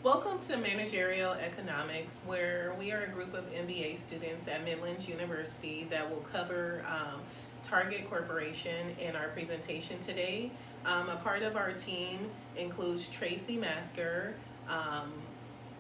Welcome to Managerial Economics, where we are a group of MBA students at Midlands University that will cover Target Corporation in our presentation today. A part of our team includes Tracy Masker, um,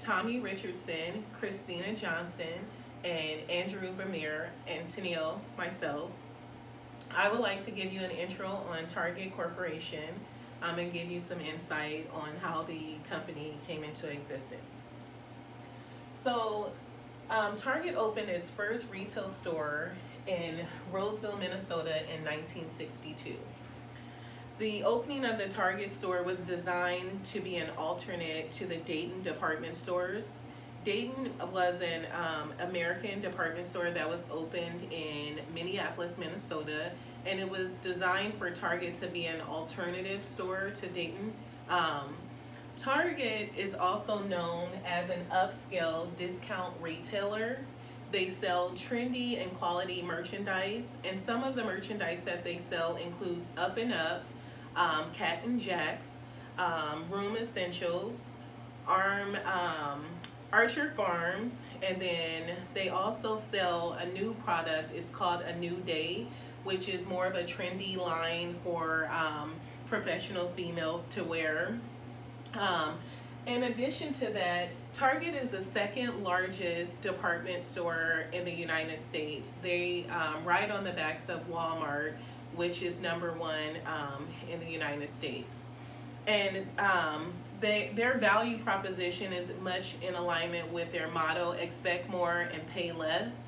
Tommy Richardson, Christina Johnston, and Andrew Vermeer, and Tennille, myself. I would like to give you an intro on Target Corporation and give you some insight on how the company came into existence. So, Target opened its first retail store in Roseville, Minnesota in 1962. The opening of the Target store was designed to be an alternate to the Dayton department stores. Dayton was an American department store that was opened in Minneapolis, Minnesota, and it was designed for Target to be an alternative store to Dayton. Um, Target is also known as an upscale discount retailer. They sell trendy and quality merchandise, and some of the merchandise that they sell includes Up and Up, Cat and Jack's, Room Essentials, Archer Farms, and then they also sell a new product. It's called A New Day, which is more of a trendy line for professional females to wear. Um, in addition to that, Target is the second largest department store in the United States. They ride on the backs of Walmart, which is number one in the United States. And their value proposition is much in alignment with their motto, expect more and pay less.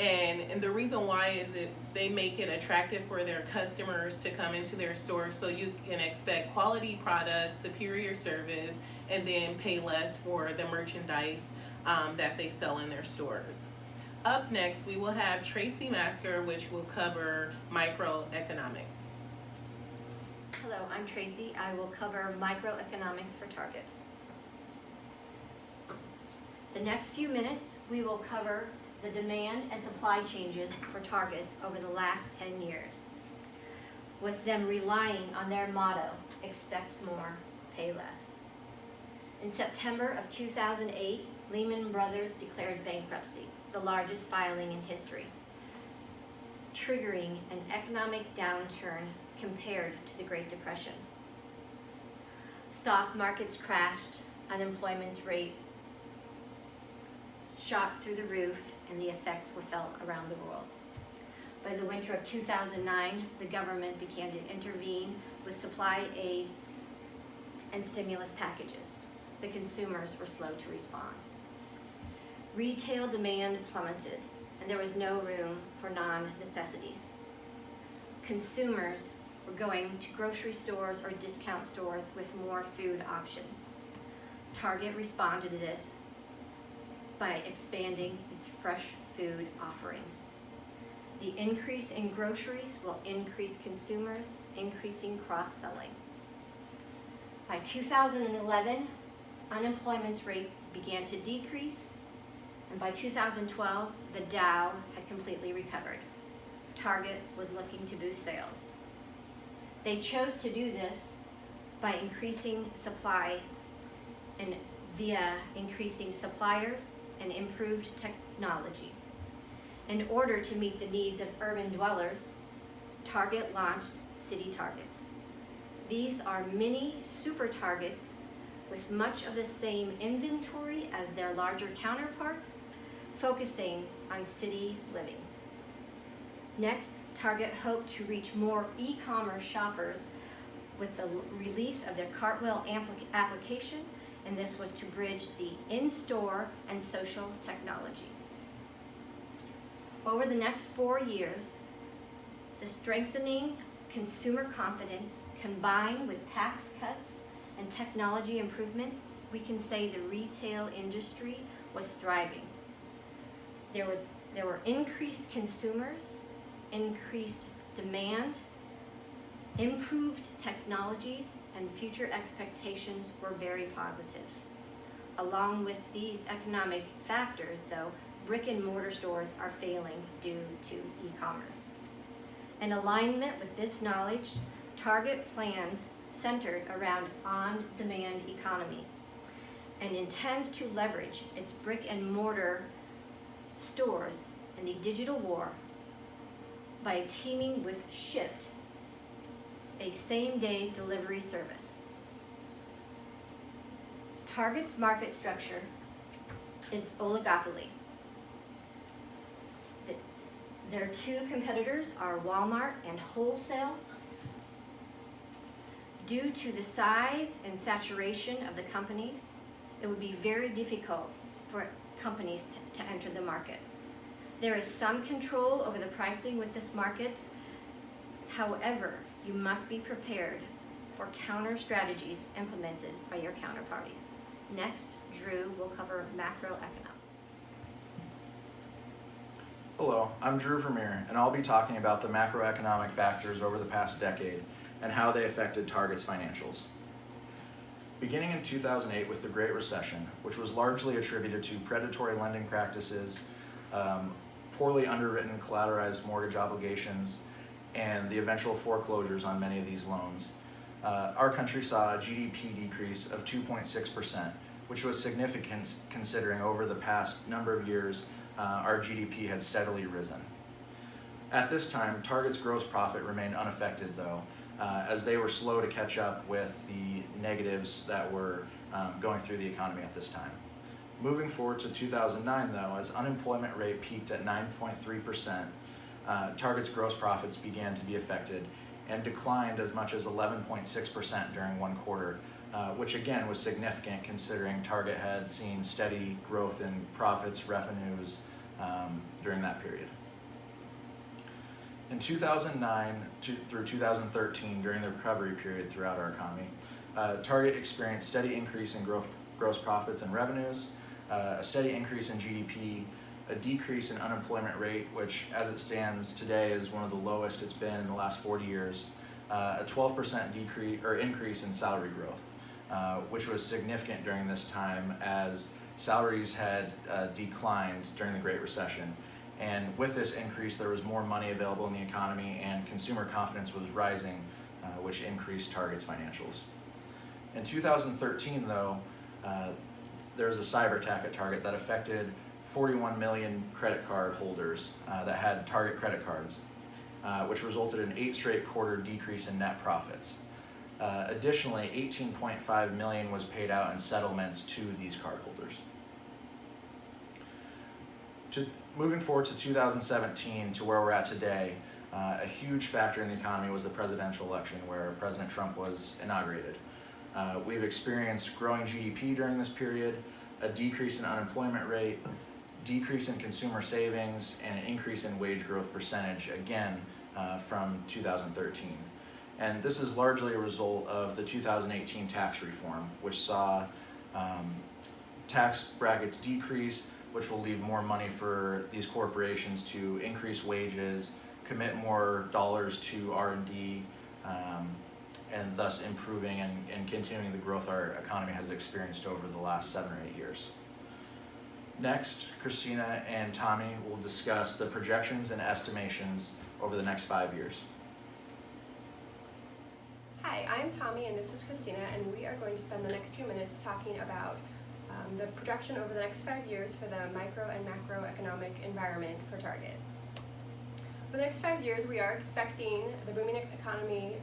And the reason why is that they make it attractive for their customers to come into their store, so you can expect quality products, superior service, and then pay less for the merchandise that they sell in their stores. Up next, we will have Tracy Masker, which will cover microeconomics. Hello, I'm Tracy. I will cover microeconomics for Target. The next few minutes, we will cover the demand and supply changes for Target over the last 10 years, with them relying on their motto, expect more, pay less. In September of 2008, Lehman Brothers declared bankruptcy, the largest filing in history, triggering an economic downturn compared to the Great Depression. Stock markets crashed, unemployment rate shot through the roof, and the effects were felt around the world. By the winter of 2009, the government began to intervene with supply aid and stimulus packages. The consumers were slow to respond. Retail demand plummeted, and there was no room for non-necessities. Consumers were going to grocery stores or discount stores with more food options. Target responded to this by expanding its fresh food offerings. The increase in groceries will increase consumers, increasing cross-selling. By 2011, unemployment rate began to decrease, and by 2012, the Dow had completely recovered. Target was looking to boost sales. They chose to do this by increasing supply and via increasing suppliers and improved technology. In order to meet the needs of urban dwellers, Target launched City Targets. These are mini super Targets with much of the same inventory as their larger counterparts, focusing on city living. Next, Target hoped to reach more e-commerce shoppers with the release of their Cartwheel application, and this was to bridge the in-store and social technology. Over the next 4 years, the strengthening consumer confidence combined with tax cuts and technology improvements, we can say the retail industry was thriving. There were increased consumers, increased demand, improved technologies, and future expectations were very positive. Along with these economic factors, though, brick and mortar stores are failing due to e-commerce. In alignment with this knowledge, Target plans centered around on-demand economy and intends to leverage its brick and mortar stores in the digital war by teaming with Shipt, a same-day delivery service. Target's market structure is oligopoly. Their two competitors are Walmart and wholesale. Due to the size and saturation of the companies, it would be very difficult for companies to enter the market. There is some control over the pricing with this market. However, you must be prepared for counter strategies implemented by your counterparties. Next, Drew will cover macroeconomics. Hello, I'm Drew Vermeer, and I'll be talking about the macroeconomic factors over the past decade and how they affected Target's financials. Beginning in 2008 with the Great Recession, which was largely attributed to predatory lending practices, poorly underwritten collateralized mortgage obligations, and the eventual foreclosures on many of these loans, our country saw a GDP decrease of 2.6%, which was significant considering over the past number of years our GDP had steadily risen. At this time, Target's gross profit remained unaffected though, as they were slow to catch up with the negatives that were going through the economy at this time. Moving forward to 2009 though, as unemployment rate peaked at 9.3%, Target's gross profits began to be affected and declined as much as 11.6% during one quarter, which again was significant considering Target had seen steady growth in profits, revenues during that period. In 2009 through 2013, during the recovery period throughout our economy, Target experienced steady increase in gross profits and revenues, a steady increase in GDP, a decrease in unemployment rate, which as it stands today is one of the lowest it's been in the last 40 years, a 12% increase in salary growth, which was significant during this time as salaries had declined during the Great Recession. And with this increase, there was more money available in the economy and consumer confidence was rising, which increased Target's financials. In 2013 though, there was a cyber attack at Target that affected 41 million credit card holders that had Target credit cards, which resulted in 8 straight quarter decrease in net profits. Additionally, 18.5 million was paid out in settlements to these cardholders. Moving forward to 2017 to where we're at today, a huge factor in the economy was the presidential election where President Trump was inaugurated. We've experienced growing GDP during this period, a decrease in unemployment rate, decrease in consumer savings, and an increase in wage growth percentage, again, from 2013. And this is largely a result of the 2018 tax reform, which saw tax brackets decrease, which will leave more money for these corporations to increase wages, commit more dollars to R&D, and thus improving and continuing the growth our economy has experienced over the last 7 or 8 years. Next, Christina and Tommy will discuss the projections and estimations over the next 5 years. Hi, I'm Tommy and this is Christina, and we are going to spend the next few minutes talking about the projection over the next 5 years for the micro and macroeconomic environment for Target. For the next 5 years, we are expecting the booming economy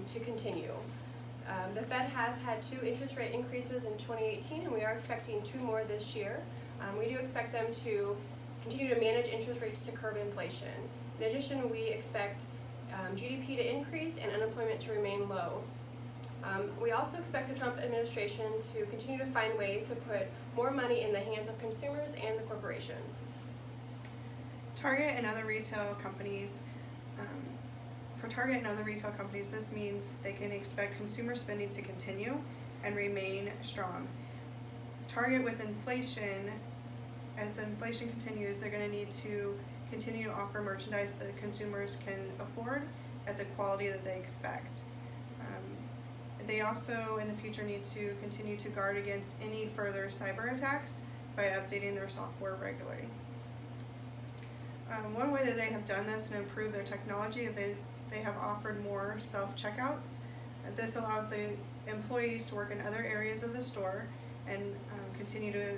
to continue. The Fed has had 2 interest rate increases in 2018, and we are expecting 2 more this year. We do expect them to continue to manage interest rates to curb inflation. In addition, we expect GDP to increase and unemployment to remain low. We also expect the Trump administration to continue to find ways to put more money in the hands of consumers and the corporations. Target and other retail companies, for Target and other retail companies, this means they can expect consumer spending to continue and remain strong. Target with inflation, as the inflation continues, they're going to need to continue to offer merchandise that consumers can afford at the quality that they expect. They also in the future need to continue to guard against any further cyber attacks by updating their software regularly. One way that they have done this and improved their technology, they have offered more self-checkouts. This allows the employees to work in other areas of the store and continue to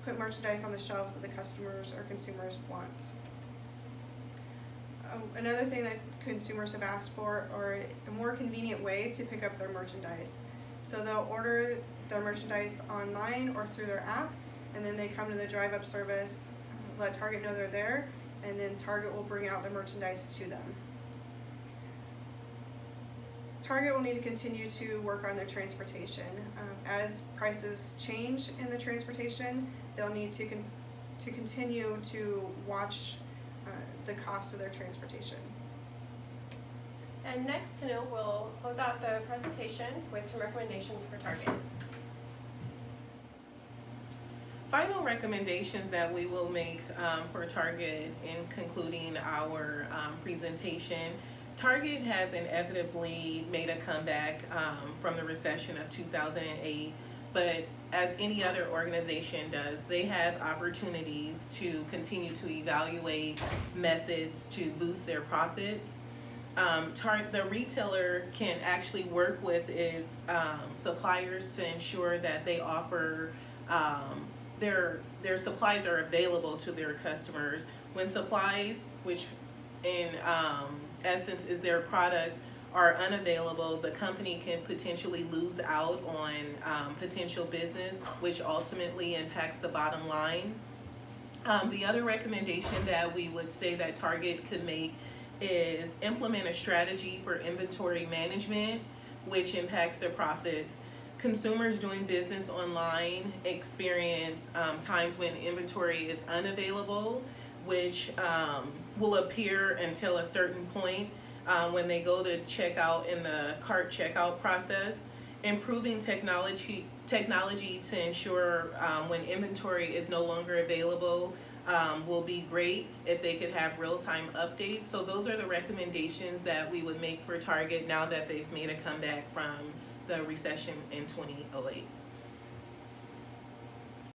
put merchandise on the shelves that the customers or consumers want. Another thing that consumers have asked for are a more convenient way to pick up their merchandise. So they'll order their merchandise online or through their app, and then they come to the drive-up service, let Target know they're there, and then Target will bring out the merchandise to them. Target will need to continue to work on their transportation. As prices change in the transportation, they'll need to continue to watch the cost of their transportation. And next, Tanil will close out the presentation with some recommendations for Target. Final recommendations that we will make for Target in concluding our presentation. Target has inevitably made a comeback from the recession of 2008, but as any other organization does, they have opportunities to continue to evaluate methods to boost their profits. The retailer can actually work with its suppliers to ensure that they offer their supplies are available to their customers. When supplies, which in essence is their products, are unavailable, the company can potentially lose out on potential business, which ultimately impacts the bottom line. The other recommendation that we would say that Target could make is implement a strategy for inventory management, which impacts their profits. Consumers doing business online experience times when inventory is unavailable, which will appear until a certain point when they go to checkout in the cart checkout process. Improving technology to ensure when inventory is no longer available will be great if they could have real-time updates. So those are the recommendations that we would make for Target now that they've made a comeback from the recession in 2008.